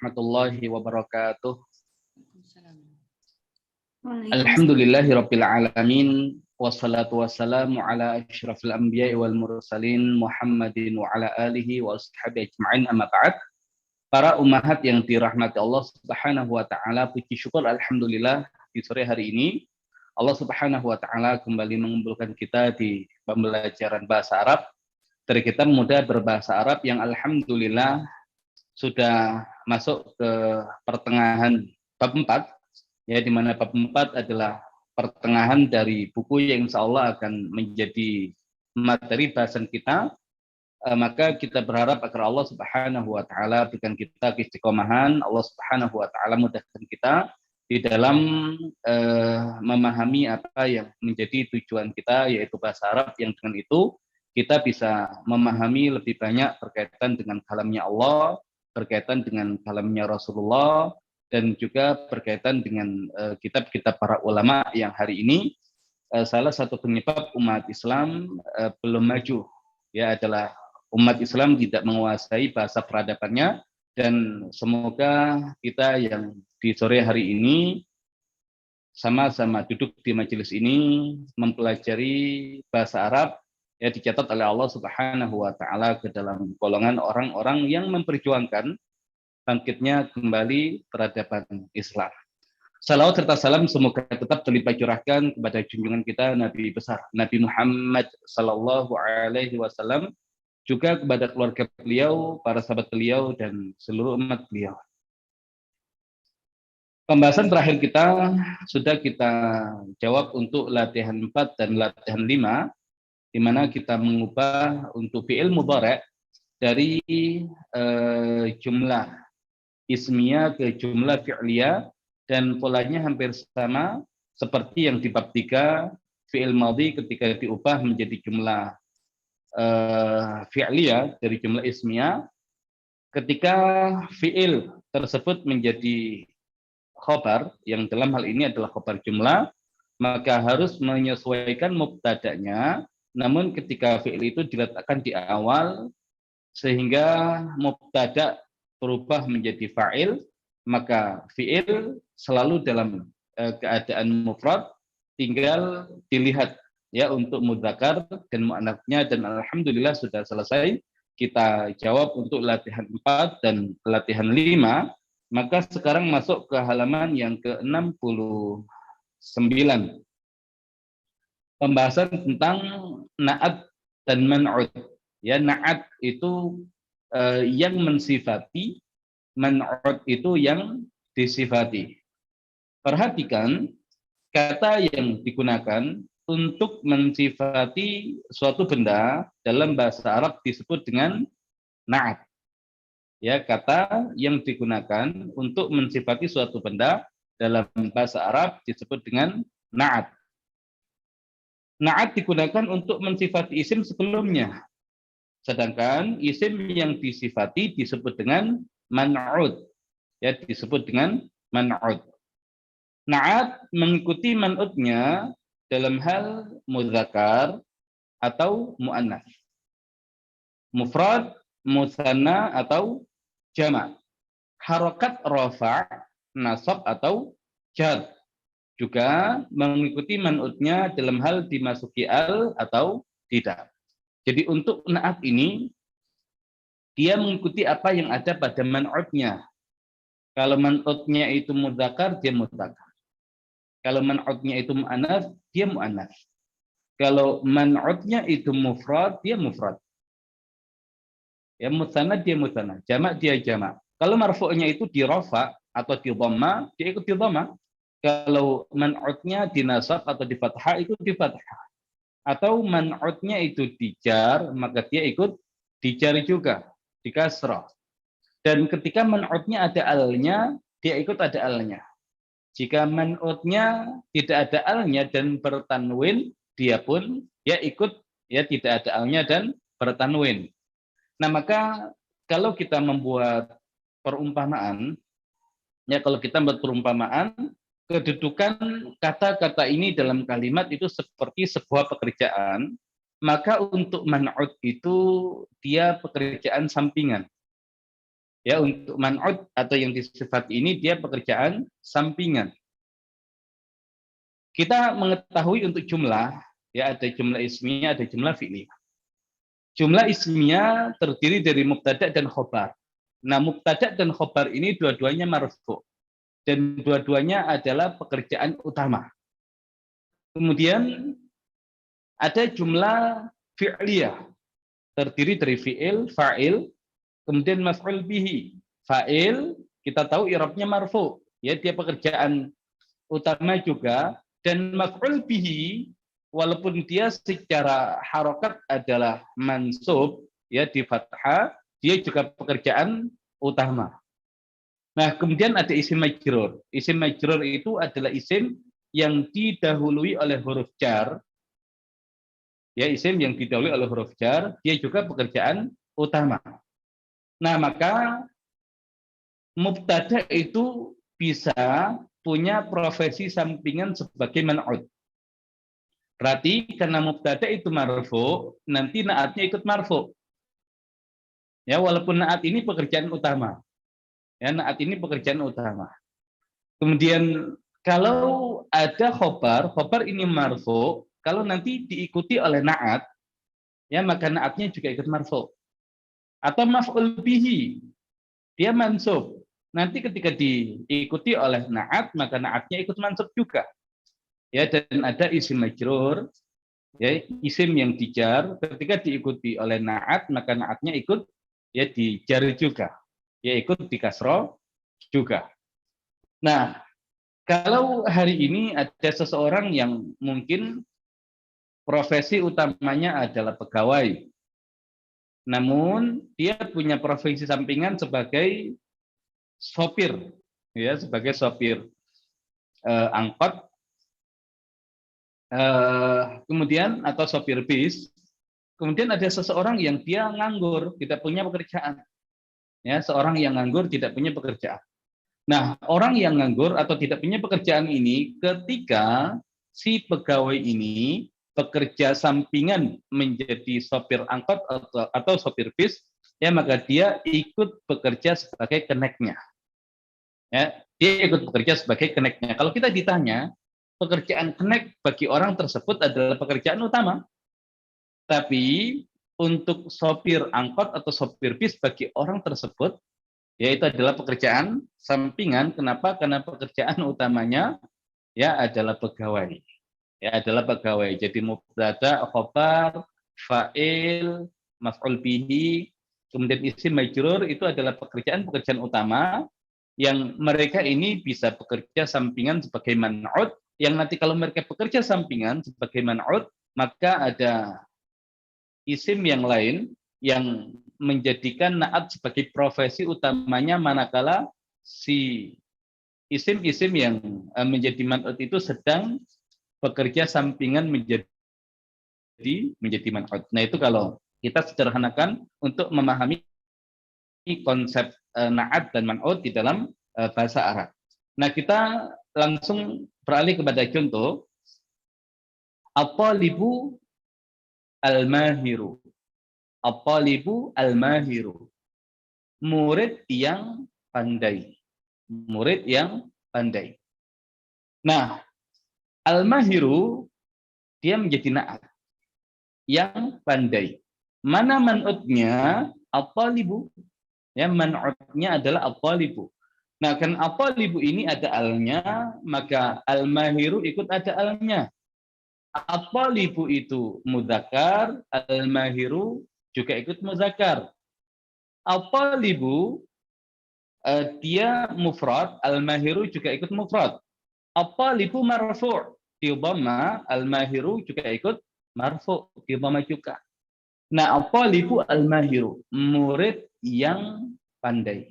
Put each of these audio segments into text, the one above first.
warahmatullahi wabarakatuh. Alhamdulillahirabbil alamin wassalatu wassalamu ala asyrafil anbiya'i wal mursalin Muhammadin wa ala alihi wa ashabihi ajma'in, amma ba'd. Para ummahat yang dirahmati Allah Subhanahu wa taala, puji syukur alhamdulillah di sore hari ini Allah Subhanahu wa taala kembali mengumpulkan kita di pembelajaran bahasa Arab dari kitab mudah berbahasa Arab yang alhamdulillah sudah masuk ke pertengahan bab 4, ya, di mana bab 4 adalah pertengahan dari buku yang insya Allah akan menjadi materi bahasan kita. Maka kita berharap agar Allah Subhanahu wa taala berikan kita keistiqomahan, Allah Subhanahu wa taala mudahkan kita di dalam memahami apa yang menjadi tujuan kita, yaitu bahasa Arab, yang dengan itu kita bisa memahami lebih banyak berkaitan dengan kalamnya Allah, berkaitan dengan kalamnya Rasulullah, dan juga berkaitan dengan kitab-kitab para ulama yang hari ini salah satu penyebab umat Islam belum maju, ya, adalah umat Islam tidak menguasai bahasa peradabannya. Dan semoga kita yang di sore hari ini sama-sama duduk di majelis ini mempelajari bahasa Arab, ya, dicatat oleh Allah Subhanahu wa taala ke dalam golongan orang-orang yang memperjuangkan bangkitnya kembali peradaban Islam. Salawat serta salam semoga tetap terlimpah curahkan kepada junjungan kita Nabi besar Nabi Muhammad sallallahu alaihi wasallam, juga kepada keluarga beliau, para sahabat beliau, dan seluruh umat beliau. Pembahasan terakhir kita sudah kita jawab untuk latihan 4 dan latihan 5, di mana kita mengubah untuk fi'il mudhari' dari jumlah ismiyah ke jumlah fi'liyah, dan polanya hampir sama seperti yang di bab 3 fi'il madhi ketika diubah menjadi jumlah fi'liyah dari jumlah ismiyah. Ketika fi'il tersebut menjadi khobar, yang dalam hal ini adalah khobar jumlah, maka harus menyesuaikan mubtada'nya. Namun ketika fi'il itu diletakkan di awal sehingga mubtada' berubah menjadi fa'il, maka fi'il selalu dalam keadaan mufrad, tinggal dilihat, ya, untuk mudzakkar dan muannats-nya. Dan alhamdulillah sudah selesai kita jawab untuk latihan 4 dan latihan 5. Maka sekarang masuk ke halaman yang ke-69. Pembahasan tentang na'at dan man'ut. Ya, na'at itu yang mensifati, man'ut itu yang disifati. Perhatikan kata yang digunakan untuk mensifati suatu benda dalam bahasa Arab disebut dengan na'at. Ya, kata yang digunakan untuk mensifati suatu benda dalam bahasa Arab disebut dengan na'at. Na'at digunakan untuk mensifati isim sebelumnya. Sedangkan isim yang disifati disebut dengan man'ut. Ya, disebut dengan man'ut. Na'at mengikuti man'utnya dalam hal mudzakkar atau muannats, mufrad, musanna atau jama', harokat rafa', nasab atau jar. Juga mengikuti man'utnya dalam hal dimasuki al atau tidak. Jadi untuk na'at ini dia mengikuti apa yang ada pada man'utnya. Kalau man'utnya itu mudzakkar, dia mudzakkar. Kalau man'utnya itu muannats, dia muannats. Kalau man'utnya itu mufrad, dia mufrad. Ya, musanna dia musanna, jamak dia jamak. Kalau marfu'nya itu di rafa atau di dhamma, dia ikut di dhamma. Kalau man'utnya di nasab atau di fathah, itu di fathah. Atau man'utnya itu di jar, maka dia ikut di jar juga, di kasrah. Dan ketika man'utnya ada alnya, dia ikut ada alnya. Jika man'utnya tidak ada alnya dan bertanwin, dia pun ya ikut, ya, tidak ada alnya dan bertanwin. Nah, maka kalau kita membuat perumpamaan, ya, kalau kita membuat perumpamaan, kedudukan kata-kata ini dalam kalimat itu seperti sebuah pekerjaan, maka untuk man'ut itu dia pekerjaan sampingan. Ya, untuk man'ud atau yang disifati ini dia pekerjaan sampingan. Kita mengetahui untuk jumlah, ya ada jumlah ismiyah, ada jumlah fi'liyah. Jumlah ismiyah terdiri dari mubtada dan khobar. Nah, mubtada dan khobar ini dua-duanya marfu dan dua-duanya adalah pekerjaan utama. Kemudian ada jumlah fi'liyah terdiri dari fi'il, fa'il, kemudian maf'ul bihi. Fa'il kita tahu i'rabnya marfu, ya dia pekerjaan utama juga, dan maf'ul bihi walaupun dia secara harokat adalah mansub, ya di fathah, dia juga pekerjaan utama. Nah, kemudian ada isim majrur. Isim majrur itu adalah isim yang didahului oleh huruf jar. Ya, isim yang didahului oleh huruf jar, dia juga pekerjaan utama. Nah, maka mubtada itu bisa punya profesi sampingan sebagai man'ud. Berarti karena mubtada itu marfu, nanti naatnya ikut marfu. Ya, walaupun naat ini pekerjaan utama. Ya, naat ini pekerjaan utama. Kemudian kalau ada khobar, khobar ini marfu, kalau nanti diikuti oleh naat, ya maka naatnya juga ikut marfu. Atau maf'ul bihi, dia mansub. Nanti ketika diikuti oleh naat, maka naatnya ikut mansub juga. Ya, dan ada isim majrur, ya isim yang dijar ketika diikuti oleh naat, maka naatnya ikut ya dijar juga, ya ikut di kasro juga. Nah, kalau hari ini ada seseorang yang mungkin profesi utamanya adalah pegawai, namun dia punya profesi sampingan sebagai sopir, ya sebagai sopir angkot, kemudian atau sopir bis. Kemudian ada seseorang yang dia nganggur, tidak punya pekerjaan. Ya, seorang yang nganggur tidak punya pekerjaan. Nah, orang yang nganggur atau tidak punya pekerjaan ini, ketika si pegawai ini bekerja sampingan menjadi sopir angkot atau sopir bis, ya maka dia ikut bekerja sebagai keneknya. Ya, dia ikut bekerja sebagai keneknya. Kalau kita ditanya, pekerjaan kenek bagi orang tersebut adalah pekerjaan utama. Tapi untuk sopir angkot atau sopir bis bagi orang tersebut, yaitu adalah pekerjaan sampingan. Kenapa? Karena pekerjaan utamanya ya adalah pegawai. Ya adalah pegawai. Jadi mubtada, khobar, fa'il, maf'ul bihi, kemudian isim majrur itu adalah pekerjaan-pekerjaan utama yang mereka ini bisa bekerja sampingan sebagai man'ud, yang nanti kalau mereka bekerja sampingan sebagai man'ud, maka ada isim yang lain yang menjadikan naat sebagai profesi utamanya manakala si isim-isim yang menjadi man'ud itu sedang bekerja sampingan menjadi man'ud. Nah, itu kalau kita sederhanakan untuk memahami konsep naat dan man'ud di dalam bahasa Arab. Nah, kita langsung beralih kepada contoh. At-talibu al-mahiru. At-talibu al-mahiru. Murid yang pandai. Murid yang pandai. Nah, al-mahiru dia menjadi naat. Yang pandai. Mana man'udnya? At-talibu. Ya, man'udnya adalah at-talibu. Nah, kan at-talibu ini ada alnya, maka al-mahiru ikut ada alnya. At-talibu itu mudzakkar, al-mahiru juga ikut mudzakkar. At-talibu dia mufrad, al-mahiru juga ikut mufrad. At-talibu marfu', di dhamma, al-mahiru juga ikut marfu', di dhamma juga. Nah, at-talibu al-mahiru, murid yang pandai.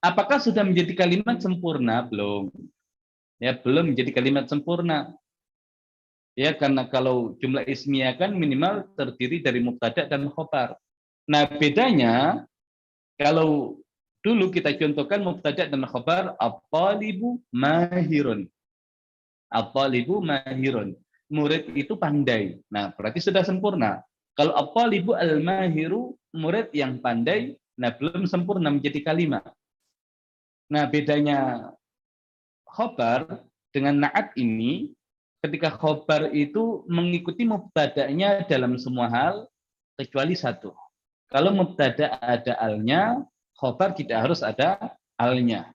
Apakah sudah menjadi kalimat sempurna? Belum. Ya, belum menjadi kalimat sempurna. Ya, karena kalau jumlah ismiyah kan minimal terdiri dari mubtada dan khobar. Nah, bedanya kalau dulu kita contohkan mubtada dan khobar, at-talibu mahirun. At-talibu mahirun. Murid itu pandai. Nah, berarti sudah sempurna. Kalau at-talibu al-mahiru, murid yang pandai, Nah, belum sempurna menjadi kalimat. Nah, bedanya khobar dengan na'at ini, ketika khobar itu mengikuti mubtada'nya dalam semua hal, kecuali satu. Kalau mubtada ada alnya, khobar tidak harus ada alnya.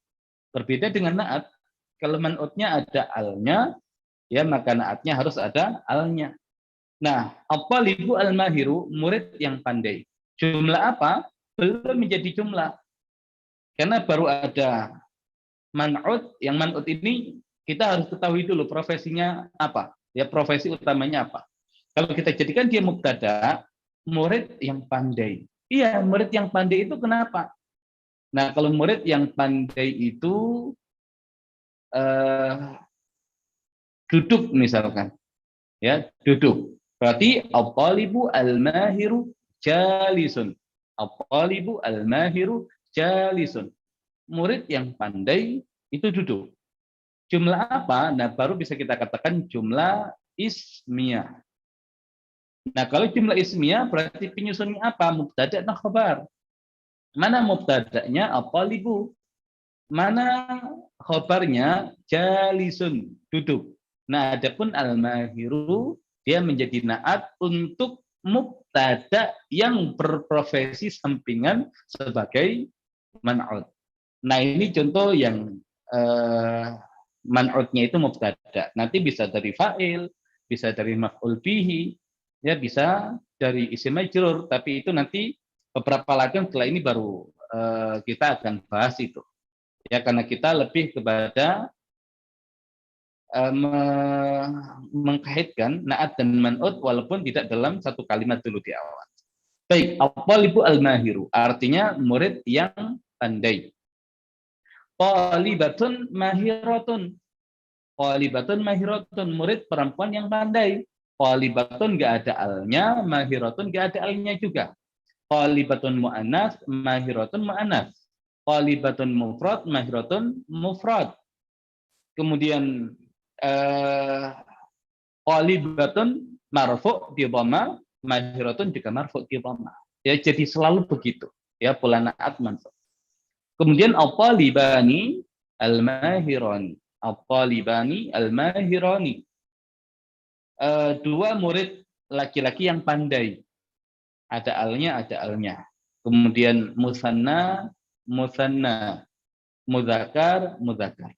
Berbeda dengan na'at, kalau man'utnya ada alnya, ya maka na'atnya harus ada alnya. Nah, at-talibu al-mahiru, murid yang pandai. Jumlah apa? Belum menjadi jumlah. Karena baru ada man'ut, yang man'ut ini kita harus ketahui dulu profesinya apa. Ya, profesi utamanya apa. Kalau kita jadikan dia mubtada, murid yang pandai. Iya, murid yang pandai itu kenapa? Nah, kalau murid yang pandai itu duduk misalkan, ya duduk. Berarti at-talibu al-mahiru jalisun. At-talibu al-mahiru jalisun. Murid yang pandai itu duduk. Jumlah apa? Nah, baru bisa kita katakan jumlah ismiyah. Nah, kalau jumlah ismiyah berarti penyusunnya apa? Mubtada' dan khabar. Mana mubtada'nya? At-talibu. Mana khabarnya? Jalisun, duduk. Nah, adapun al-mahiru dia menjadi naat untuk mubtada yang berprofesi sampingan sebagai man'ud. Nah, ini contoh yang man'udnya itu mubtada. Nanti bisa dari fa'il, bisa dari maf'ul bihi, ya bisa dari isim majrur, tapi itu nanti beberapa latihan setelah ini baru kita akan bahas itu. Ya, karena kita lebih kepada mengkaitkan na'at dan man'ud walaupun tidak dalam satu kalimat dulu di awal. Baik, at-talibu al-mahiru artinya murid yang pandai. Talibatun mahiratun. Talibatun mahiratun, murid perempuan yang pandai. Talibatun enggak ada alnya, mahiratun enggak ada alnya juga. Talibatun mu'annas, mahiratun mu'annas. Talibatun mufrad, mahiratun mufrad. Kemudian qalibatun marfu' di dhamma, mahiratun juga marfu' di dhamma. Ya, jadi selalu begitu. Ya, pola na'at mansub. Kemudian at-talibani al-mahirani. At-talibani al-mahirani. Dua murid laki-laki yang pandai. Ada alnya, ada alnya. Kemudian musanna, musanna. Muzakkar, muzakkar.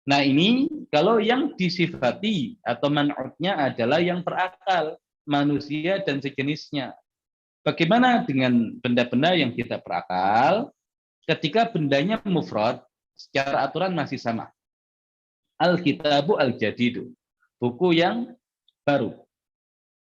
Nah, ini kalau yang disifati atau man'utnya adalah yang berakal, manusia dan sejenisnya. Bagaimana dengan benda-benda yang tidak berakal? Ketika bendanya mufrad, secara aturan masih sama. Al-kitabu al-jadidu, buku yang baru.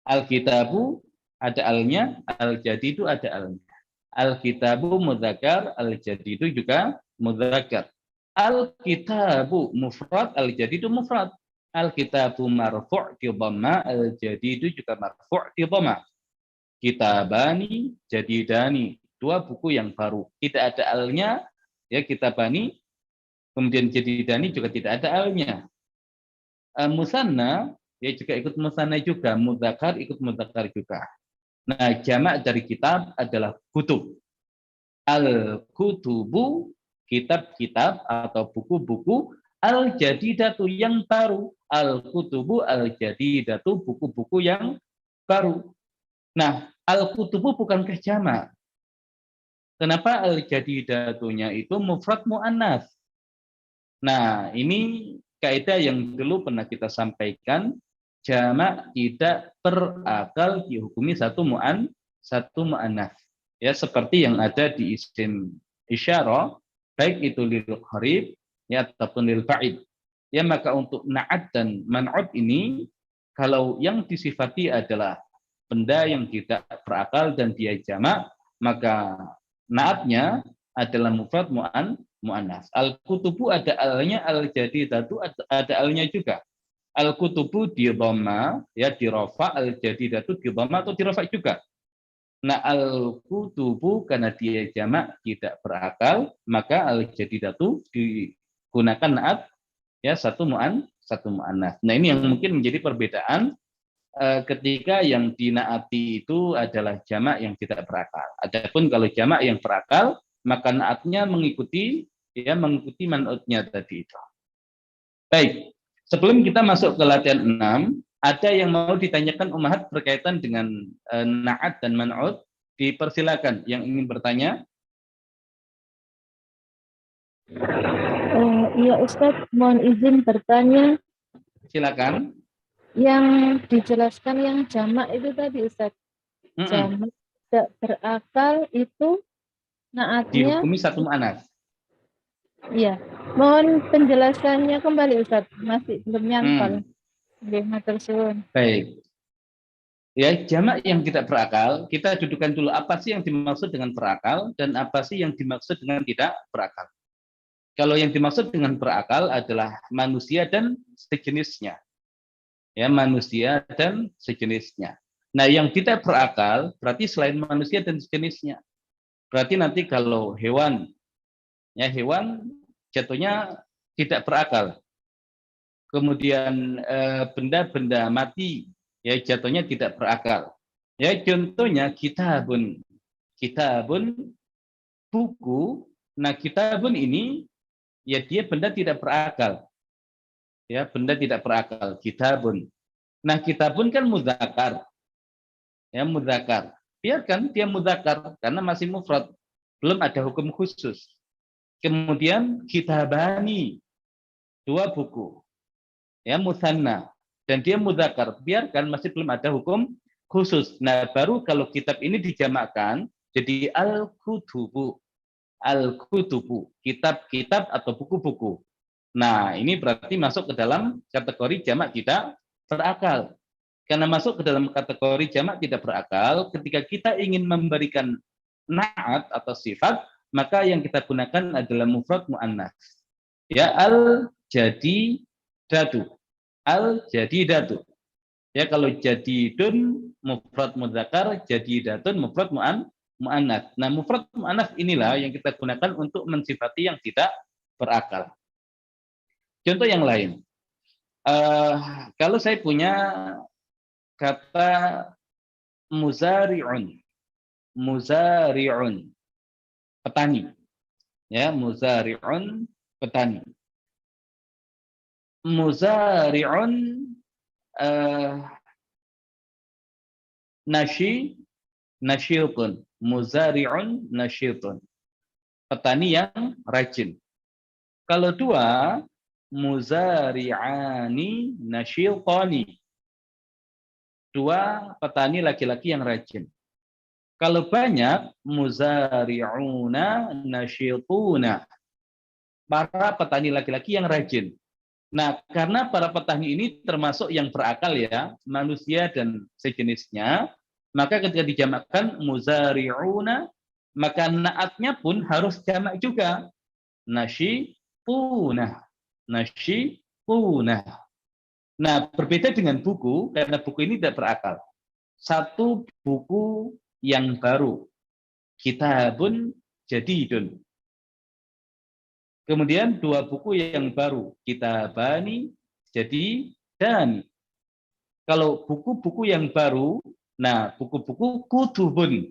Al-kitabu ada alnya, al-jadidu ada alnya. Al-kitabu mudzakkar, al-jadidu juga mudzakkar. Al-kitabu mufrad, al-jadidu mufrad. Al-kitabu marfu' di dhamma, al-jadidu juga marfu' di dhamma. Kitabani, jadidani, dua buku yang baru. Tidak ada alnya, ya kitabani, kemudian jadidani juga tidak ada alnya. Musanna, ya juga ikut musanna juga, mudzakkar ikut mudzakkar juga. Nah, jamak dari kitab adalah kutub. Al-kutubu, kitab-kitab atau buku-buku, al-jadidatu yang baru. Al-kutubu, al-jadidatu, buku-buku yang baru. Nah, al-kutubu bukankah jamak? Kenapa al-jadidatunya itu mufrad mu'annas? Nah, ini kaidah yang dulu pernah kita sampaikan, jamak tidak berakal dihukumi satu mu'annas. Ya, seperti yang ada di isim isyarah, baik itu lil qarib ya ataupun lil ba'id. Ya, maka untuk na'at dan man'ud ini kalau yang disifati adalah benda yang tidak berakal dan dia jamak, maka na'atnya adalah mufrad mu'annas. Al-kutubu ada alnya, al-jadidatu ada alnya juga. Al-kutubu di dhamma, ya di rafa, al-jadidatu di dhamma atau di rafa juga. Nah, al-kutubu karena dia jamak tidak berakal, maka al-jadidatu digunakan na'at ya satu mu'annas. Nah, ini yang mungkin menjadi perbedaan ketika yang dinaati itu adalah jamak yang tidak berakal. Adapun kalau jamak yang berakal, maka naatnya mengikuti man'utnya tadi itu. Baik, sebelum kita masuk ke latihan 6, ada yang mau ditanyakan Ummahat berkaitan dengan naat dan man'ut? Dipersilakan yang ingin bertanya. Iya Ustadz, mohon izin bertanya. Silakan. Yang dijelaskan yang jamak itu tadi Ustadz, jamak tidak berakal itu naatnya. Dihukumi satu mu'anats. Iya, mohon penjelasannya kembali Ustadz, masih belum nyangkal. Matur suwun. Baik. Ya, jamak yang tidak berakal, kita dudukan dulu apa sih yang dimaksud dengan berakal dan apa sih yang dimaksud dengan tidak berakal. Kalau yang dimaksud dengan berakal adalah manusia dan sejenisnya. Ya, manusia dan sejenisnya. Nah, yang tidak berakal berarti selain manusia dan sejenisnya. Berarti nanti kalau hewan, ya hewan jatuhnya tidak berakal. Kemudian benda-benda mati, ya jatuhnya tidak berakal. Ya contohnya kitabun buku. Nah kitabun ini ya dia benda tidak berakal. Ya benda tidak berakal, kitabun. Nah kitabun kan mudzakkar. Ya mudzakkar. Biarkan dia mudzakkar karena masih mufrad, belum ada hukum khusus. Kemudian kitabani, 2 buku. Ya musanna, dan dia mudzakkar, biarkan masih belum ada hukum khusus. Nah, baru kalau kitab ini dijamakkan jadi al-kutubu. Al-kutubu, kitab-kitab atau buku-buku. Nah, ini berarti masuk ke dalam kategori jamak tidak berakal. Karena masuk ke dalam kategori jamak tidak berakal, ketika kita ingin memberikan na'at atau sifat, maka yang kita gunakan adalah mufrad mu'annats. Ya, al-jadidatu. Al-jadidatu. Ya, kalau jadidun mufrad mudzakkar, jadidatun mufrad mu'annats. Nah, mufrad mu'annats inilah yang kita gunakan untuk mensifati yang tidak berakal. Contoh yang lain. Kalau saya punya kata muzari'un. Muzari'un. Petani. Ya, muzari'un, petani. Muzari'un nasyitun. Muzari'un nasyitun. Petani yang rajin. Kalau 2, muzari'ani nasyitani. 2 petani laki-laki yang rajin. Kalau banyak, muzari'una nasyituna. Para petani laki-laki yang rajin. Nah, karena para petani ini termasuk yang berakal ya, manusia dan sejenisnya, maka ketika dijamakkan muzari'una, maka naatnya pun harus jamak juga. Nasyituna. Nasyituna. Nah, berbeda dengan buku, karena buku ini tidak berakal. 1 buku yang baru. Kitabun jadidun. Kemudian 2 buku yang baru, kitabani, jadidani. Kalau buku-buku yang baru, nah buku-buku kutubun,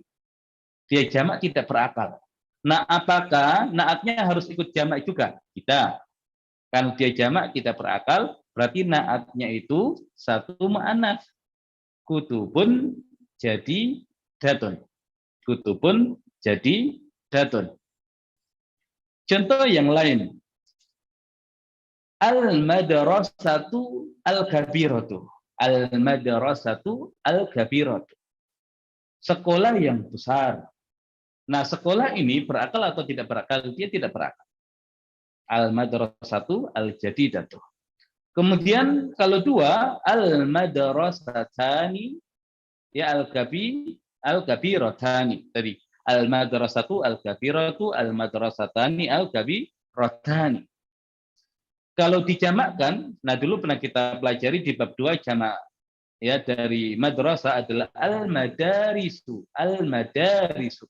dia jamak tidak berakal. Nah apakah naatnya harus ikut jamak juga? Tidak. Kalau dia jamak tidak berakal, berarti naatnya itu 1 mu'annats. Kutubun jadidatun. Kutubun jadidatun. Contoh yang lain. Al-madrasatu al-kabiratu. Al-madrasatu al-kabiratu. Sekolah yang besar. Nah, sekolah ini berakal atau tidak berakal? Dia tidak berakal. Al-madrasatu al-jadidatu. Kemudian kalau 2, al-madrasatani ya al-kabiratani tadi. Al-madrasatu al-kabiratu, al-madrasatani al-kabiratani. Kalau dijamakkan, nah dulu pernah kita pelajari di bab 2 jamak ya dari madrasah adalah al-madarisu, al-madarisu.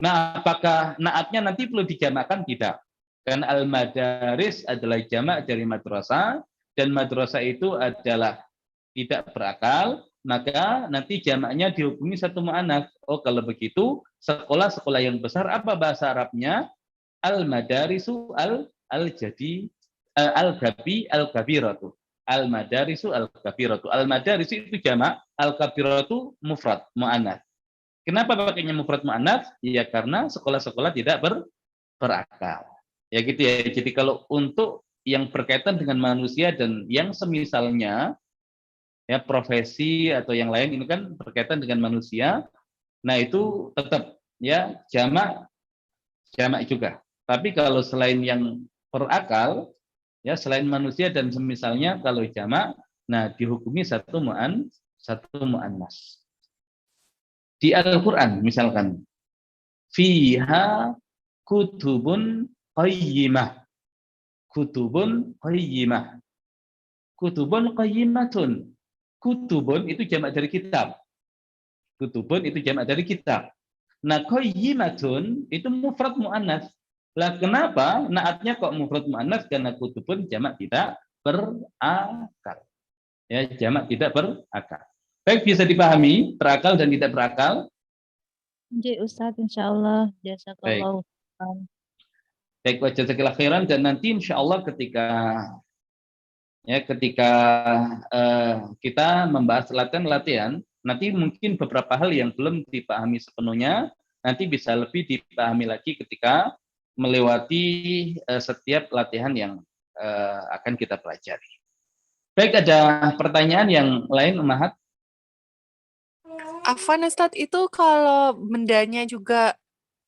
Nah, apakah naatnya nanti perlu dijamakkan? Tidak. Karena al-madaris adalah jamak dari madrasah dan madrasah itu adalah tidak berakal, maka nanti jamaknya dihukumi satu mu'annats. Oh, kalau begitu sekolah-sekolah yang besar apa bahasa Arabnya? Al-madarisu al-jadi al-gabi al-kabiratu. Al-madarisu al-kabiratu. Al-madarisu itu jamak, al-kabiratu mufrad mu'annats. Kenapa pakainya mufrad mu'annats? Ya karena sekolah-sekolah tidak berakal. Ya gitu ya. Jadi kalau untuk yang berkaitan dengan manusia dan yang semisalnya, ya profesi atau yang lain ini kan berkaitan dengan manusia, nah itu tetap ya jamak juga. Tapi kalau selain yang berakal, ya selain manusia dan semisalnya kalau jamak, nah dihukumi satu mu'annas. Di Al-Qur'an misalkan fiha kutubun qayyimah. Kutubun qayyimah. Kutubun qayyimatun. Kutubun itu jamak dari kitab. Kutubun itu jamak dari kitab. Nah, qayyimatun itu mufrad mu'annas. Lah kenapa naatnya kok mufrad mu'annas? Karena kutubun jamak tidak berakal. Ya, jamak tidak berakal. Baik, bisa dipahami berakal dan tidak berakal? Nggih, Ustaz, insyaallah. Jazakallahu khairan. Baik, jazakallahu khairan, dan nanti insyaallah ketika kita membahas latihan, nanti mungkin beberapa hal yang belum dipahami sepenuhnya, nanti bisa lebih dipahami lagi ketika melewati setiap latihan yang akan kita pelajari. Baik, ada pertanyaan yang lain, Ummahat? Afwan Ustadz, itu kalau bendanya juga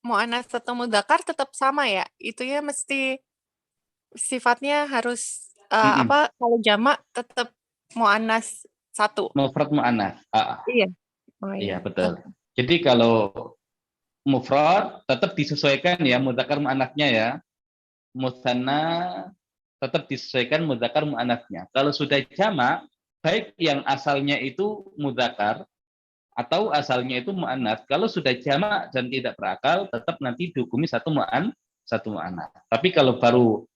mu'anats atau mudzakkar tetap sama ya? Itu ya mesti sifatnya harus kalau jamak tetap mu'anats satu. Mufrad mu'annas. Iya. Oh, iya, betul. Jadi kalau mufrad tetap disesuaikan ya mudzakkar mu'annatsnya ya. Mutsanna tetap disesuaikan mudzakkar mu'annatsnya. Kalau sudah jamak, baik yang asalnya itu mudzakkar atau asalnya itu mu'annats, kalau sudah jamak dan tidak berakal, tetap nanti dihukumi satu mu'annats. Tapi kalau baru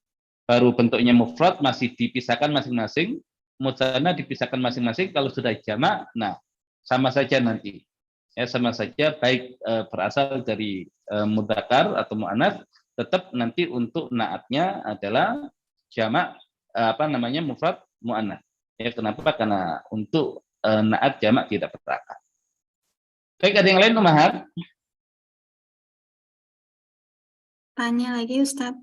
bentuknya mufrad masih dipisahkan masing-masing, mutsanna dipisahkan masing-masing. Kalau sudah jamak, nah sama saja nanti. Ya, sama saja baik berasal dari mudzakkar atau mu'annats, tetap nanti untuk naatnya adalah jamak mufrad mu'annats. Ya, kenapa? Karena untuk naat jamak tidak berakal. Baik, ada yang lain, Ummahat? Tanya lagi, Ustadz.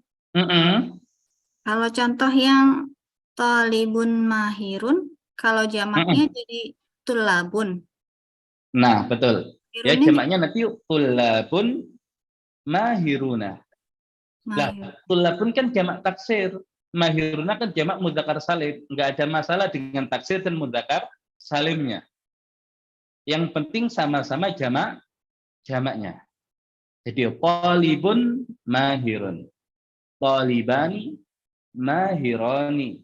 Kalau contoh yang tolibun mahirun, kalau jamaknya jadi tulabun. Nah, betul. Ya, jamaknya nanti tulabun mahiruna. Nah, tulabun kan jamak taksir. Mahiruna kan jamak mudzakkar salim. Enggak ada masalah dengan taksir dan mudzakkar salimnya. Yang penting sama-sama jamaknya. Jadi talibun mahirun. Talibani mahirani.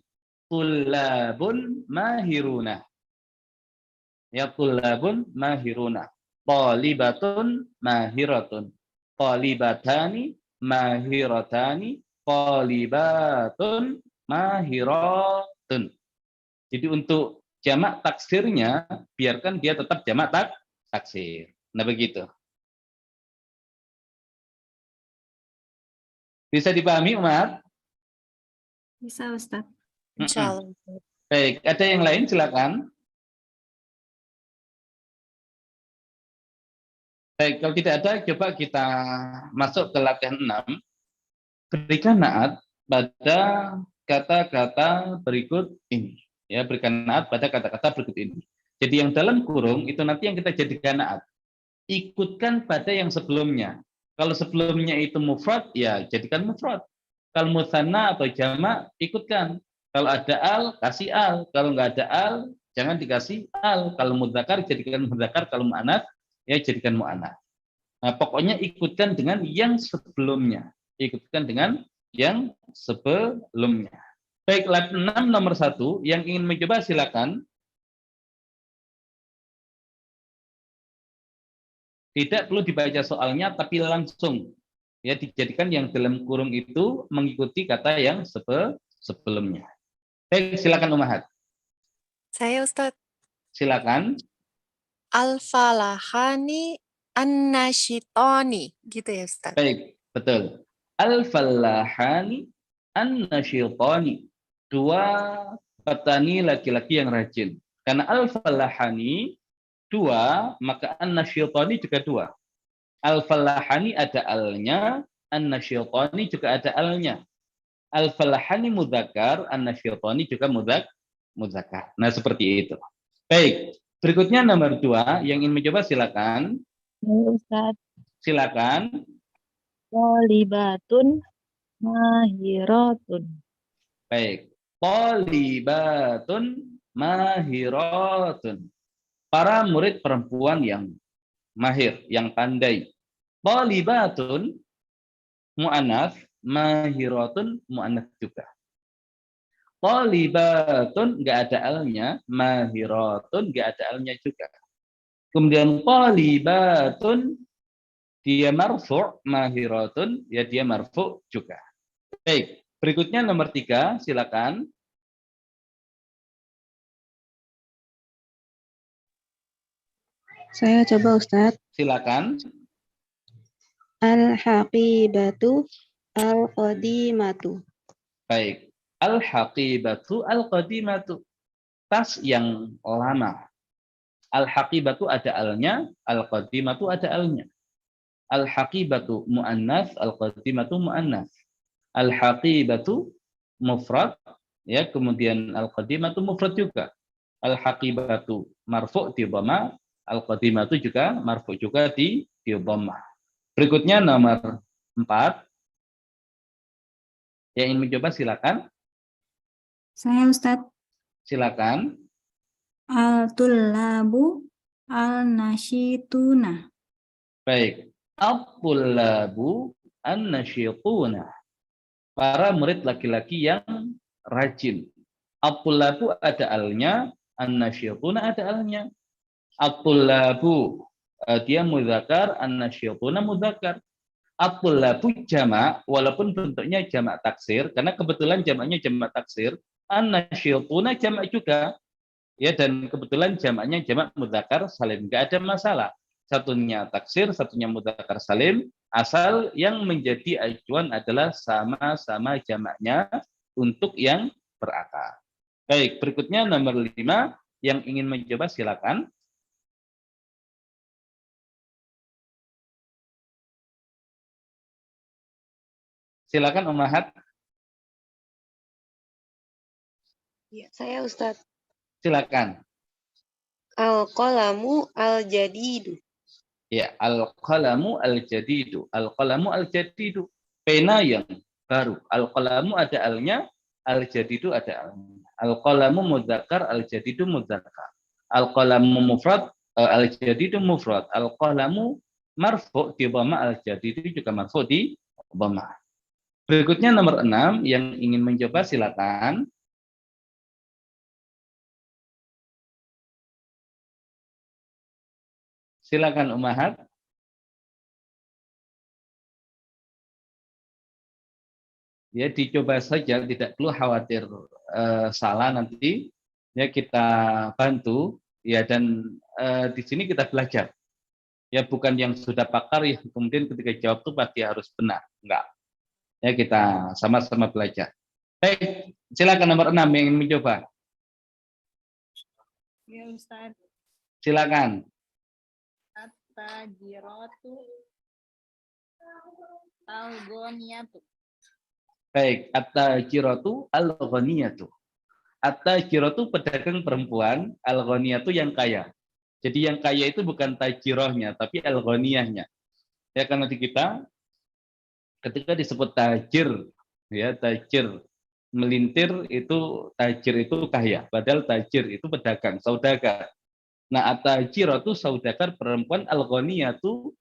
Tullabun mahiruna. Ya, tullabun mahiruna. Talibatun mahiratun. Talibatani mahiratani. Talibatun mahiratun. Jadi untuk jamak taksirnya biarkan dia tetap jamak taksir. Nah, begitu. Bisa dipahami, Umar? Bisa, Ustadz. Insyaallah. Baik, ada yang lain silakan. Baik, kalau tidak ada, coba kita masuk ke latihan 6. Berikan naat pada kata-kata berikut ini. Ya, berikan naat pada kata-kata berikut ini. Jadi yang dalam kurung itu nanti yang kita jadikan naat. Ikutkan pada yang sebelumnya. Kalau sebelumnya itu mufrad, ya jadikan mufrad. Kalau mutsanna atau jamak, ikutkan. Kalau ada al, kasih al. Kalau nggak ada al, jangan dikasih al. Kalau mudzakkar, jadikan mudzakkar. Kalau mu'annats, ya jadikan mu'annats. Nah, pokoknya ikutkan dengan yang sebelumnya. Ikutkan dengan yang sebelumnya. Baik, lab 6 nomor 1. Yang ingin mencoba silakan. Tidak perlu dibaca soalnya, tapi langsung ya dijadikan yang dalam kurung itu mengikuti kata yang sebelumnya. Baik, silakan Ummahat. Saya, Ustadz. Silakan. Al-falahani an-nasyitani. Gitu ya, Ustaz? Baik, betul. Al-fallahani an-nasyitani. Dua petani laki-laki yang rajin. Karena al-fallahani dua, maka an-nasyitani juga dua. Al-fallahani ada alnya, an-nasyitani juga ada alnya. Al-fallahani mudzakkar, an-nasyitani juga mudzakkar. Nah, seperti itu. Baik, berikutnya nomor 2 yang ingin mencoba silakan. Ya, Ustaz. Silakan. Thalibatun mahiratun. Baik. Thalibatun mahiratun. Para murid perempuan yang mahir, yang pandai. Thalibatun mu'anats, mahiratun mu'anats juga. Thalibatun enggak ada alnya, mahiratun enggak ada alnya juga. Kemudian thalibatun dia marfu', mahiratun ya dia marfu' juga. Baik, berikutnya nomor 3, silakan. Saya coba Ustadz. Silakan. Al-haqibatu al-qadimatu. Baik. Al-haqibatu al-qadimatu. Tas yang lama. Al-haqibatu ada alnya, al-qadimatu ada alnya. Al-haqibatu mu'annas, al-qadimatu mu'annas. Al-haqibatu mufrad, ya, kemudian al-qadimatu mufrad juga. Al-haqibatu marfu' di dhamma, al-qadimatu juga marfu' juga di dhamma. Berikutnya nomor 4. Yang ingin mencoba silakan. Saya Ustadz. Silakan. Al-tullabu al-nasyituna. Baik. Al-tullabu an-nasyituna. Para murid laki-laki yang rajin. Al-tullabu ada alnya, an-nasyituna ada alnya. Al-tullabu dia mudzakkar, an-nasyituna mudzakkar. At-tullabu jamak, walaupun bentuknya jamak taksir, karena kebetulan jamaknya jamak taksir, an-nasyituna jamak juga. Ya, dan kebetulan jamaknya jamak mudzakkar salim, enggak ada masalah. Satunya taksir, satunya mudzakkar salim, asal yang menjadi acuan adalah sama-sama jamaknya untuk yang berakar. Baik, berikutnya nomor 5 yang ingin mencoba silakan. Silakan Ummahat. Ya, saya Ustadz. Silakan. Al-qalamu al-jadidu. Ya, al-qalamu al-jadidu. Al-qalamu al-jadidu. Pena yang baru. Al-qalamu ada alnya, al-jadidu ada alnya. Al-qalamu mudzakkar, al-jadidu mudzakkar. Al-qalamu mufrad, al-jadidu mufrad. Al-qalamu marfu' di dhamma, al-jadidu juga marfu' di dhamma. Berikutnya nomor 6 yang ingin mencoba silakan. Silakan Ummahat. Ya, dicoba saja, tidak perlu khawatir salah nanti. Ya, kita bantu ya, dan di sini kita belajar. Ya, bukan yang sudah pakar ya kemudian ketika jawab itu pasti harus benar. Enggak. Ya, kita sama-sama belajar. Baik, silakan nomor 6 yang ingin mencoba. Ya, Ustaz. Silakan. At-tajiratu al-ghaniyatu. Baik, at-tajiratu al-ghaniyatu. At-tajiratu pedagang perempuan, al-ghaniyatu yang kaya. Jadi yang kaya itu bukan tajirohnya, tapi al-ghaniyahnya. Ya, karena di kita ketika disebut tajir, ya tajir melintir itu tajir itu kaya, padahal tajir itu pedagang, saudagar. Nah, at-tajiratu saudagar perempuan, al-ghaniyatu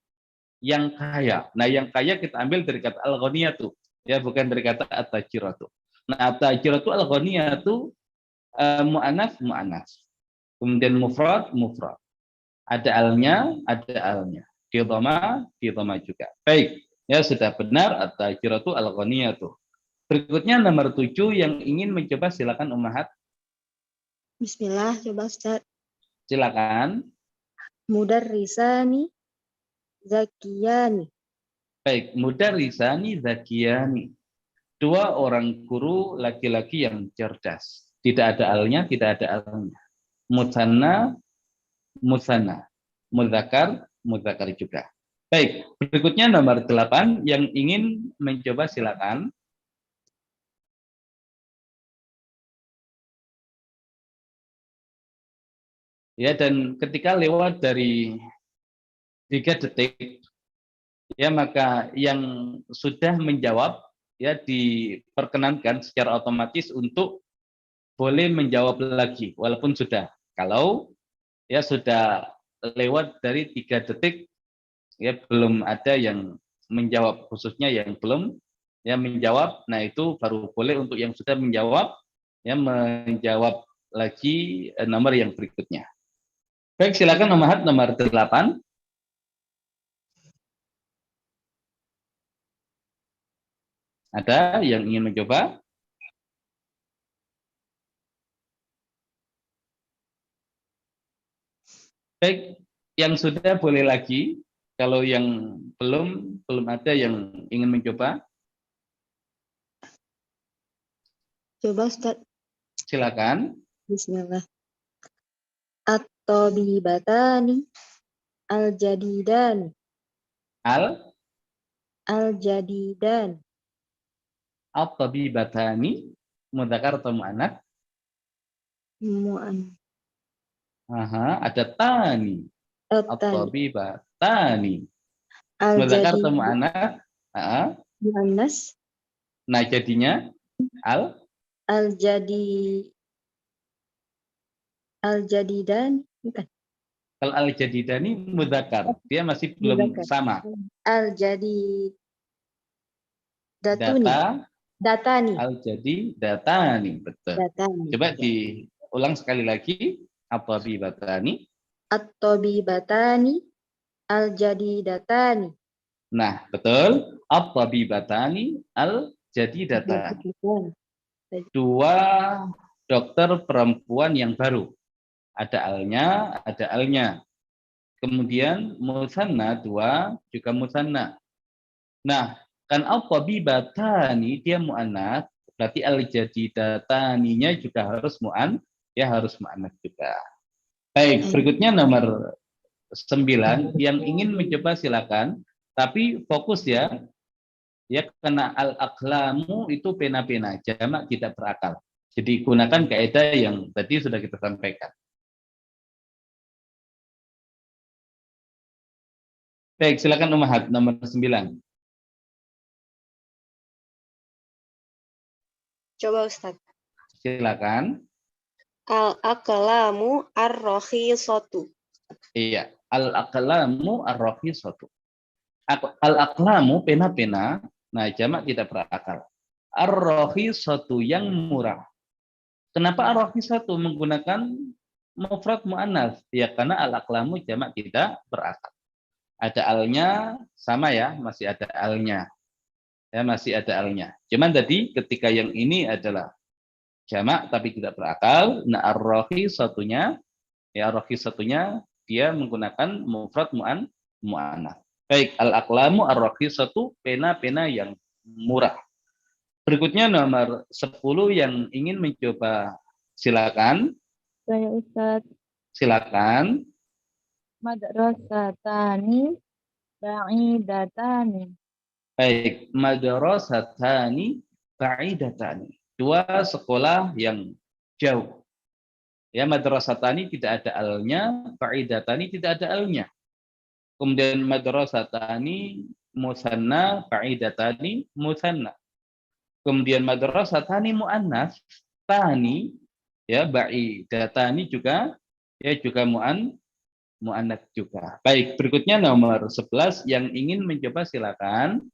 yang kaya. Nah, yang kaya kita ambil dari kata al-ghaniyatu, ya bukan dari kata at-tajiratu. Nah, at-tajiratu al-ghaniyatu mu'annas mu'annas. Kemudian mufrad mufrad. Ada alnya, ada alnya. Di dhamma juga. Baik. Ya, sudah benar, at-tajiratu al-ghaniyatu. Berikutnya nomor 7 yang ingin mencoba silakan Ummahat. Bismillah, coba Ustaz. Silakan. Mudarrisani zakiyani. Baik, mudarrisani zakiyani. Dua orang guru laki-laki yang cerdas. Tidak ada alnya, tidak ada alnya. Musanna, musanna. Mudzakar, mudzakar juga. Baik, berikutnya nomor 8 yang ingin mencoba silakan. Ya, dan ketika lewat dari 3 detik, ya maka yang sudah menjawab ya diperkenankan secara otomatis untuk boleh menjawab lagi walaupun sudah. Kalau ya sudah lewat dari 3 detik ya belum ada yang menjawab, khususnya yang belum ya menjawab, nah itu baru boleh untuk yang sudah menjawab ya menjawab lagi nomor yang berikutnya. Baik, silakan Om nomor 8. Ada yang ingin mencoba? Baik, yang sudah boleh lagi. Kalau yang belum ada yang ingin mencoba. Coba Ustaz. Silakan. Bismillah. At-tabibatani al-jadidan. Al-jadidan. At-tabibatani mudzakar atau muannats? Mu'an. Ada tani. At-tabibatani. Mudzakar atau muannats? Muannas. Nah, jadinya al-jadidan bukan. Kalau al-jadidani mudzakar, dia masih belum Mudzakar. sama. Al-jadidatuni. Datani. Al-jadidatani, betul. Datani. Coba diulang sekali lagi. At-tabibatani. At-tabibatani al-jadidatani. Nah, betul. At-tabibatani al-jadidatani. Dua dokter perempuan yang baru. Ada alnya. Kemudian musanna, 2 juga musanna. Nah, kan at-tabibatani dia muannats, berarti al-jadidataninya juga harus harus muannats juga. Baik, berikutnya nomor 9 yang ingin mencoba silakan, tapi fokus ya. Ya, karena al-aqlamu itu pena-pena, jamak tidak berakal. Jadi gunakan kaidah yang tadi sudah kita sampaikan. Baik, silakan Ummahat nomor 9. Coba Ustaz. Silakan. Al-aqlamu ar-rakhisatu. Iya, al-aqlamu ar-rakhisatu. Al-aqlamu pena-pena, nah jamak tidak berakal. Ar-rakhisatu yang murah. Kenapa ar-rakhisatu menggunakan mufrad muannats? Ya karena al-aqlamu jamak tidak berakal. Ada alnya sama ya, masih ada alnya. Ya, masih ada alnya. Cuman tadi ketika yang ini adalah jamak tapi tidak berakal, nah ar-rakhisatunya ya ar-rakhisatunya dia menggunakan mufrad muannats. Baik, al-aqlamu ar-rakhisatu, pena-pena yang murah. Berikutnya nomor 10 yang ingin mencoba silakan. Saya Ustaz. Silakan. Madrasatani ba'idatani. Baik, madrasatani ba'idatani. 2 sekolah yang jauh. Ya, madrasatani tidak ada alnya, ba'idatani tidak ada alnya. Kemudian madrasatani musanna, ba'idatani musanna. Kemudian madrasatani muannas, tani ya ba'idatani juga ya juga muannats juga. Baik, berikutnya nomor 11 yang ingin mencoba silakan.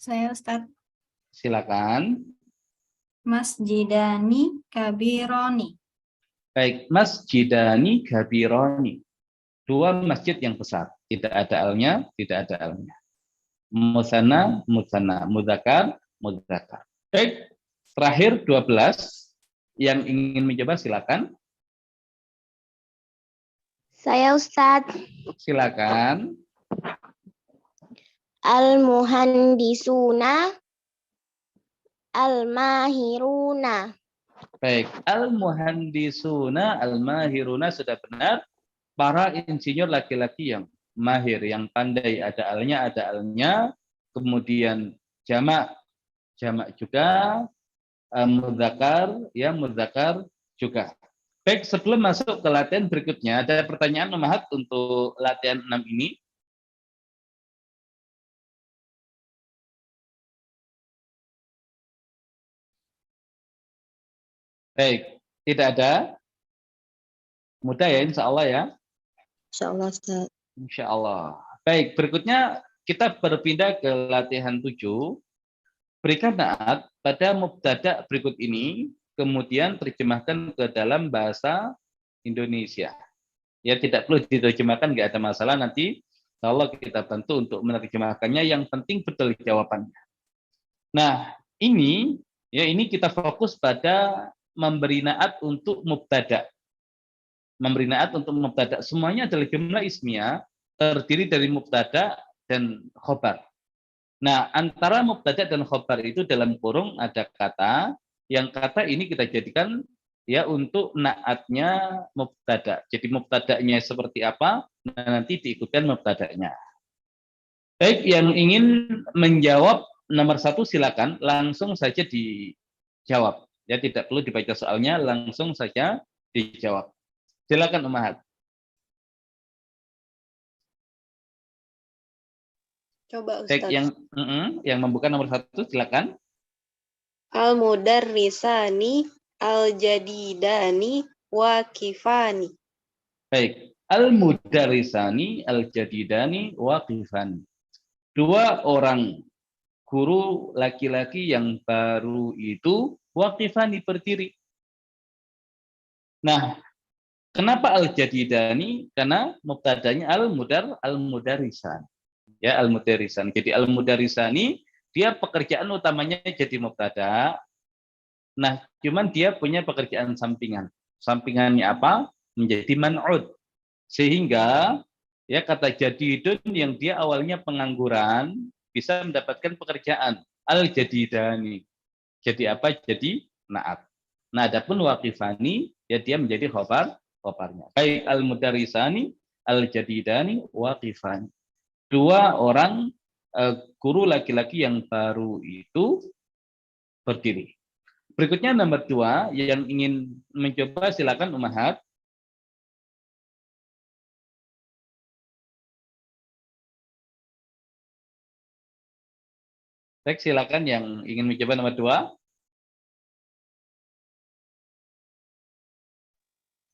Saya Ustaz. Silakan. Masjidani kabironi. Baik, masjidani kabironi. 2 masjid yang besar. Tidak ada alnya, tidak ada alnya. Musanna, musanna. Mudzakar, mudzakar. Baik, terakhir 12. yang ingin mencoba silakan. Saya Ustadz. Silakan. Al-muhandisuna, al-mahiruna. Baik, al-muhandisuna, al-mahiruna sudah benar. Para insinyur laki-laki yang mahir, yang pandai, ada alnya, kemudian jamak juga, mudzakkar, ya mudzakkar juga. Baik, sebelum masuk ke latihan berikutnya, ada pertanyaan Mahat untuk latihan 6 ini. Baik, tidak ada. Mudah ya, insya Allah ya. Insya Allah, Ustaz. Insya Allah. Baik, berikutnya kita berpindah ke latihan 7. Berikan naat pada mubtada berikut ini, kemudian terjemahkan ke dalam bahasa Indonesia. Ya, tidak perlu diterjemahkan, nggak ada masalah. Nanti kalau kita bantu untuk menerjemahkannya, yang penting betul jawabannya. Nah, ini kita fokus pada memberi naat untuk mubtada. Memberi naat untuk mubtada. Semuanya adalah jumlah ismiyah, terdiri dari mubtada dan khobar. Nah, antara mubtada dan khobar itu dalam kurung ada kata, yang kata ini kita jadikan ya untuk naatnya mubtada. Jadi mubtadanya seperti apa? Nah, nanti diikutkan mubtadanya. Baik, yang ingin menjawab nomor 1 silakan langsung saja dijawab. Ya, tidak perlu dibaca soalnya, langsung saja dijawab. Silakan Umahat. Coba Baik, Ustaz. yang membuka nomor 1 silakan. Al-mudarrisani, al-jadidani, waqifani. Baik, al-mudarrisani, al-jadidani, waqifani. 2 orang guru laki-laki yang baru itu waqifani, berdiri. Nah, kenapa al-jadidani? Karena mubtadanya al-mudarrisan. Ya, al-mudarrisan. Jadi al-mudarrisani dia pekerjaan utamanya jadi mubtada. Nah, cuman dia punya pekerjaan sampingan. Sampingannya apa? Menjadi man'ud. Sehingga ya kata jadidun yang dia awalnya pengangguran bisa mendapatkan pekerjaan. Al-jadidani. Jadi apa? Jadi naat. Nah, adapun waqifani ya dia menjadi khobarnya. Baik al-mudarrisani, al-jadidani, waqifani. 2 orang guru laki-laki yang baru itu berdiri. Berikutnya nomor 2 yang ingin mencoba silakan Umahat. Baik, silakan yang ingin mencoba nomor 2.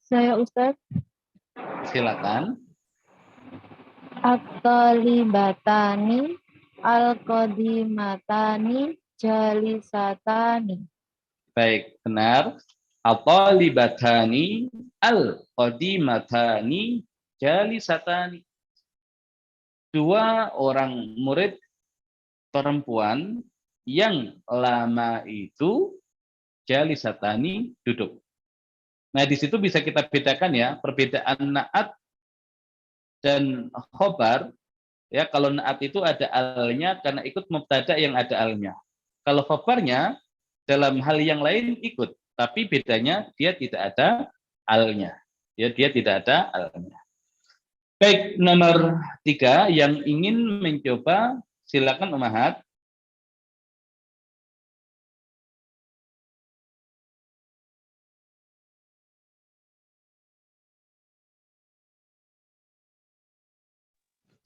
Saya Ustadz. Silakan. At-talibatani, al-qadimatani, jalisatani. Baik, benar. At-talibatani, al-qadimatani, jalisatani. 2 orang murid perempuan yang lama itu jalisatani, duduk. Nah, di situ bisa kita bedakan ya, perbedaan naat dan khobar. Ya, kalau naat itu ada alnya karena ikut mubtada yang ada alnya. Kalau khobarnya dalam hal yang lain ikut, tapi bedanya dia tidak ada alnya. Ya, dia tidak ada alnya. Baik, nomor 3 yang ingin mencoba silakan Umahat.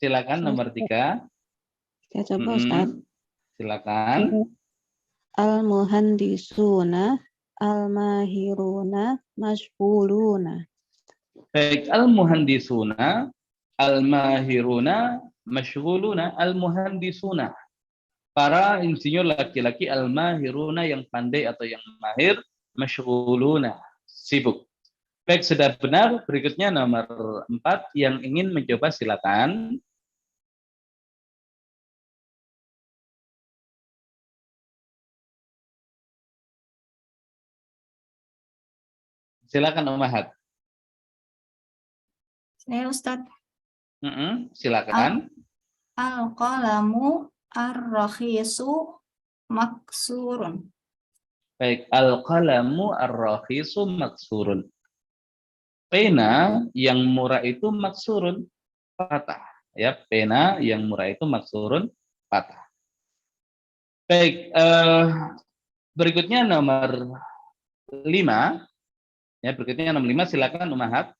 Silakan nomor 3. Saya coba Ustaz. Silakan. Al-muhandisuna, al-mahiruna, mashghuluna. Baik, al-muhandisuna, al-mahiruna, mashghuluna, al-muhandisuna. Para insinyur laki-laki al-mahiruna yang pandai atau yang mahir, mashghuluna, sibuk. Baik, sudah benar. Berikutnya nomor 4 yang ingin mencoba silakan. Silakan Ummahat. Saya Ustadz. Silakan. Al-qalamu ar-rakhisu maksurun. Baik, al-qalamu ar-rakhisu maksurun. Pena yang murah itu maksurun, patah. Ya, pena yang murah itu maksurun, patah. Baik, berikutnya nomor 5. Ya, berikutnya nomor 5, silakan Ummahat.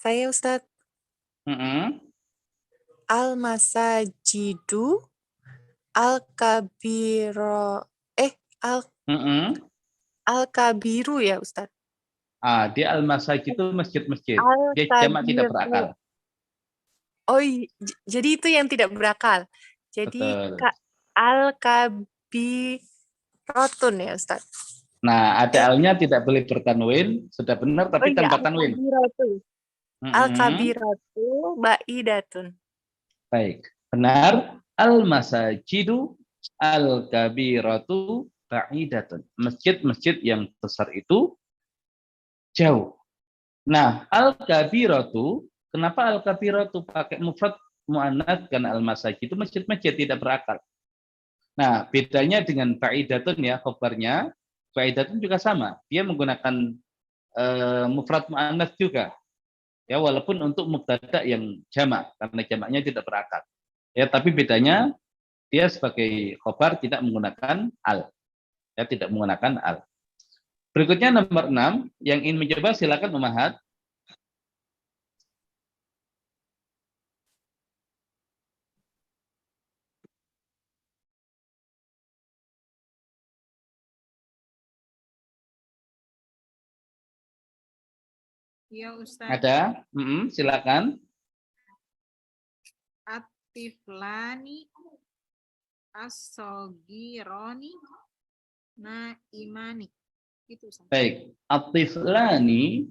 Saya Ustadz. Al-masajidu al-kabiro al-kabiru ya Ustadz. Dia al-masajid itu masjid-masjid. Dia jamak tidak Al-kabiru. berakal. Oh, jadi itu yang tidak berakal. Jadi Betul. al-kabirotun ya Ustadz. Nah, ada alnya tidak boleh bertanwin, sudah benar tapi tanpa tanwin. Al-kabiratu ba'idatun. Baik, benar. Al-masajidu al-kabiratu ba'idatun. Masjid-masjid yang besar itu jauh. Nah, al-kabiratu, kenapa al-kabiratu pakai mufrad muannats? Karena al-masajid itu masjid-masjid tidak berakal. Nah, bedanya dengan ba'idatun ya, khobarnya. Ba'idatun juga sama. Dia menggunakan mufrad muannats juga. Ya, walaupun untuk mubtada yang jamak, karena jamaknya tidak berakal. Ya, tapi bedanya dia sebagai khobar tidak menggunakan al. Ya, tidak menggunakan al. Berikutnya nomor 6, yang ingin mencoba silakan Ummahat. Ya Ustaz. Ada? Silakan. At-tiflani as-sogironi naimani. Itu Ustaz. Baik. At-tiflani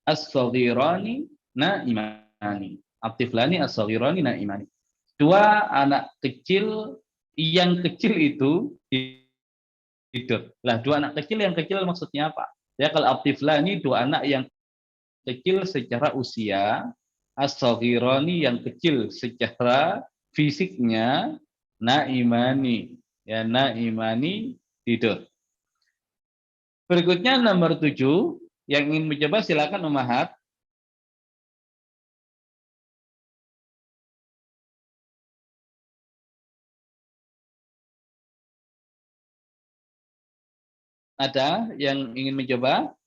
as-saghirani naimani. At-tiflani as-saghirani naimani. Dua anak kecil yang kecil itu tidur. Lah, dua anak kecil yang kecil maksudnya apa? Ya, kalau at-tiflani dua anak yang kecil secara usia, as-saghirani yang kecil secara fisiknya, naimani. Ya, naimani tidur. Berikutnya nomor 7, yang ingin mencoba silakan Ummahat. Ada yang ingin mencoba?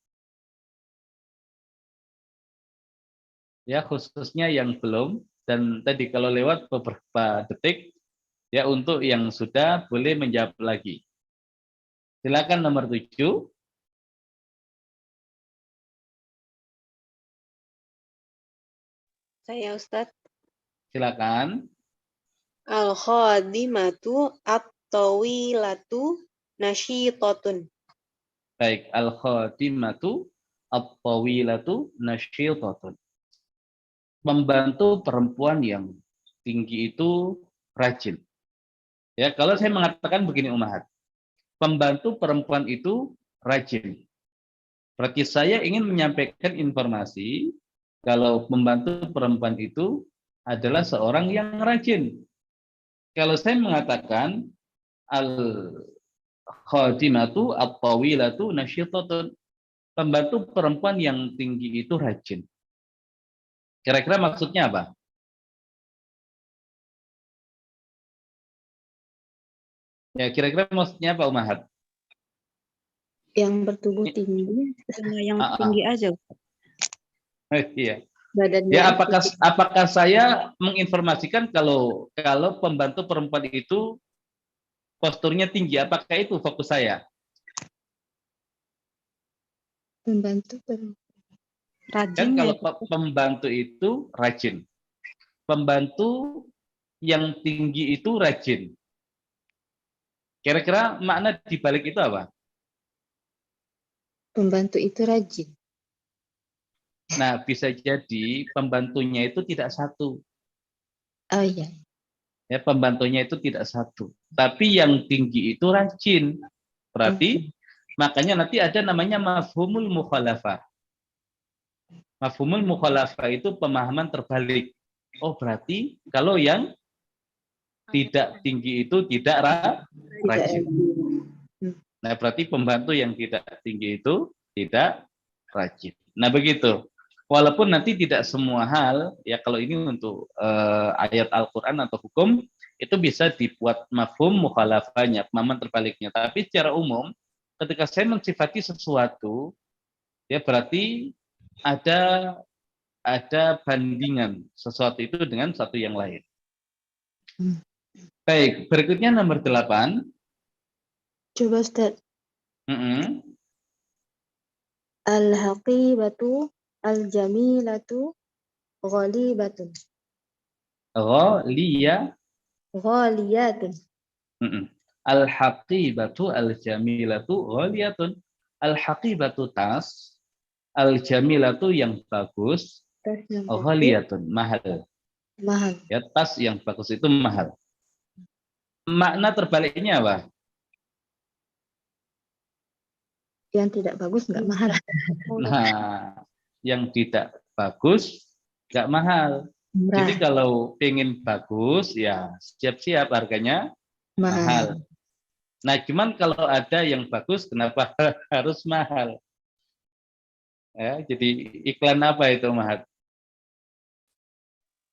Ya, khususnya yang belum, dan tadi kalau lewat beberapa detik, ya untuk yang sudah boleh menjawab lagi. Silakan nomor 7. Saya Ustadz. Silakan. Al-khadimatu at-tawilatu nasyitatun. Baik, al-khadimatu at-tawilatu nasyitatun. Membantu perempuan yang tinggi itu rajin. Ya, kalau saya mengatakan begini Ummahat. Pembantu perempuan itu rajin. Berarti saya ingin menyampaikan informasi kalau pembantu perempuan itu adalah seorang yang rajin. Kalau saya mengatakan al-khadimatu at-tawilatu nasyitatun, pembantu perempuan yang tinggi itu rajin. Kira-kira maksudnya apa? Ya, kira-kira maksudnya apa Ummahat? Yang bertubuh tinggi sama yang tinggi aja. Iya. Badannya Ya, apakah saya menginformasikan kalau pembantu perempuan itu posturnya tinggi? Apakah itu fokus saya? Pembantu perempuan. Kan Rajin kalau ya. pembantu itu rajin. Pembantu yang tinggi itu rajin. Kira-kira makna di balik itu apa? Pembantu itu rajin. Nah, bisa jadi pembantunya itu tidak satu. Oh iya. Ya, pembantunya itu tidak satu. Tapi yang tinggi itu rajin. Berarti makanya nanti ada namanya mafhumul mukhalafah. Mafhumul mukhalafah itu pemahaman terbalik. Oh, berarti kalau yang tidak tinggi itu tidak rajin. Nah, berarti pembantu yang tidak tinggi itu tidak rajin. Nah, begitu. Walaupun nanti tidak semua hal, ya kalau ini untuk ayat Al-Quran atau hukum, itu bisa dibuat mafhum mukhalafahnya, pemahaman terbaliknya. Tapi secara umum, ketika saya mensifati sesuatu, ya berarti ada bandingan sesuatu itu dengan satu yang lain. Baik, berikutnya nomor 8. Coba Ustaz. Al-haqibatu al-jamilatu ghalibatun. Ghaliyatun. Al-haqibatu al-jamilatu ghaliyatun. Al-haqibatu tas, al-jamilatu yang bagus, ghaliyatun mahal. Mahal. Ya, tas yang bagus itu mahal. Makna terbaliknya apa? Yang tidak bagus nggak mahal. Nah, yang tidak bagus nggak mahal. Murah. Jadi kalau pengen bagus, ya siap-siap harganya mahal. Nah, cuman kalau ada yang bagus, kenapa harus mahal? Ya, jadi iklan apa itu mahal?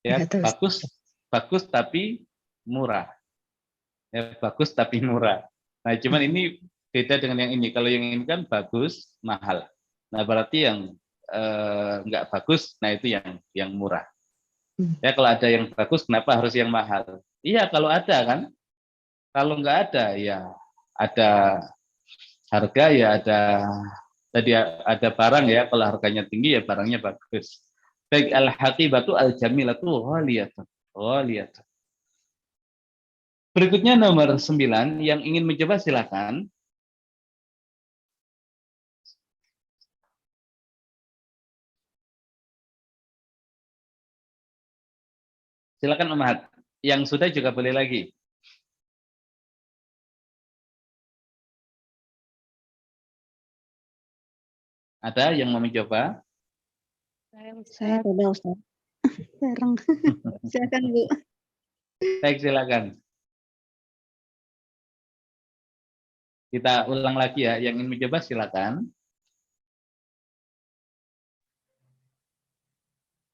Ya, bagus tapi murah. Ya, bagus tapi murah. Nah, cuman ini beda dengan yang ini. Kalau yang ini kan bagus, mahal. Nah, berarti yang nggak bagus, nah itu yang murah. Ya, kalau ada yang bagus, kenapa harus yang mahal? Iya, kalau ada kan. Kalau nggak ada, ya ada harga, ya ada barang ya. Kalau harganya tinggi, ya barangnya bagus. Baik, al-haqibatu al-jamilatu ghaliyatun. Ghaliyatun. Berikutnya nomor 9, yang ingin mencoba silakan. Silakan Om Ahad. Yang sudah juga boleh lagi. Ada yang mau mencoba? Saya sudah Ustaz. Bareng. Silakan Bu. Baik, silakan. Kita ulang lagi ya. Yang ingin mencoba silakan.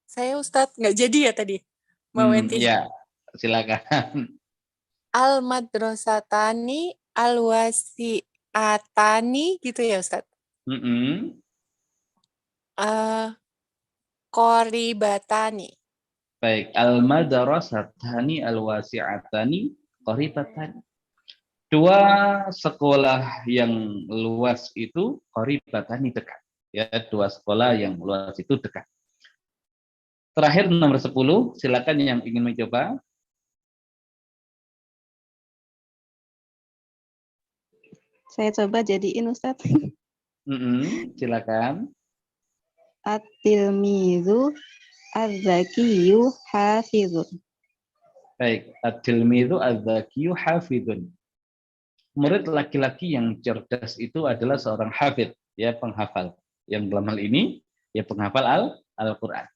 Saya Ustadz nggak jadi ya tadi. Mbak Weti. Ya, silakan. Al-madrasatani al-wasi'atani gitu ya Ustadz. Qoribatani. Baik, al-madrasatani al-wasi'atani qoribatani. Dua sekolah yang luas itu qoribatani dekat. Ya, dua sekolah yang luas itu dekat. Terakhir nomor 10, silakan yang ingin mencoba. Saya coba jadiin Ustaz. Silakan. At-tilmizu az-zakiyyu hafizun. Baik, at-tilmizu az-zakiyyu hafizun. Murid laki-laki yang cerdas itu adalah seorang hafid, ya penghafal. Yang dalam hal ini ya penghafal Al-Qur'an.